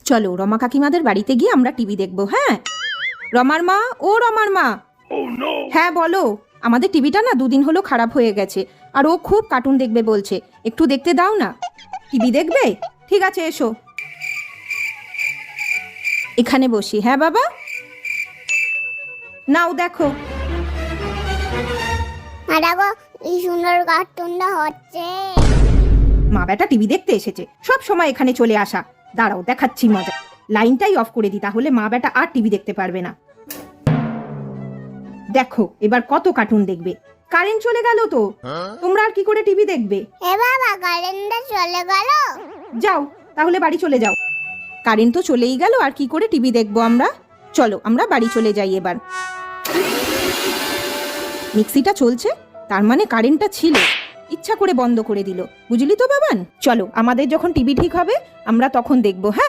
চলো রমা কাকিমাদের বাড়িতে গিয়ে আমরা টিভি দেখবো। হ্যাঁ রমার মা, ও রমার মা। হ্যাঁ বলো, আমাদের টিভিটা না দুদিন হলো খারাপ হয়ে গেছে, আর ও খুব কার্টুন দেখবে বলছে, একটু দেখতে দাও না। টিভি দেখবে? ঠিক আছে এসো, এখানে বসি। হ্যাঁ বাবা, নাও দেখো। দেখো এই সুন্দর কার্টুনটা হচ্ছে। মা বেটা টিভি দেখতে এসেছে, সব সময় এখানে চলে আসা। দাঁড়াও দেখাচ্ছি মজা। লাইনটাই অফ করে দি, তাহলে মা বেটা আর টিভি দেখতে পারবে না। দেখো এবার কত কার্টুন দেখবে। কারেন্ট চলে গেল তো, তোমরা আর কি করে টিভি দেখবে? এ বাবা, কারেন্টটা চলে গেল। যাও তাহলে বাড়ি চলে যাও। কারেন্ট তো চলেই গেল, আর কি করে টিভি দেখবো আমরা? চলো আমরা বাড়ি চলে যাই এবার। মিক্সিটা চলছে, তার মানে কারেন্টটা ছিল, ইচ্ছা করে বন্ধ করে দিল, বুঝলি তো বাবান। চলো আমাদের যখন টিভি ঠিক হবে আমরা তখন দেখবো। হ্যাঁ।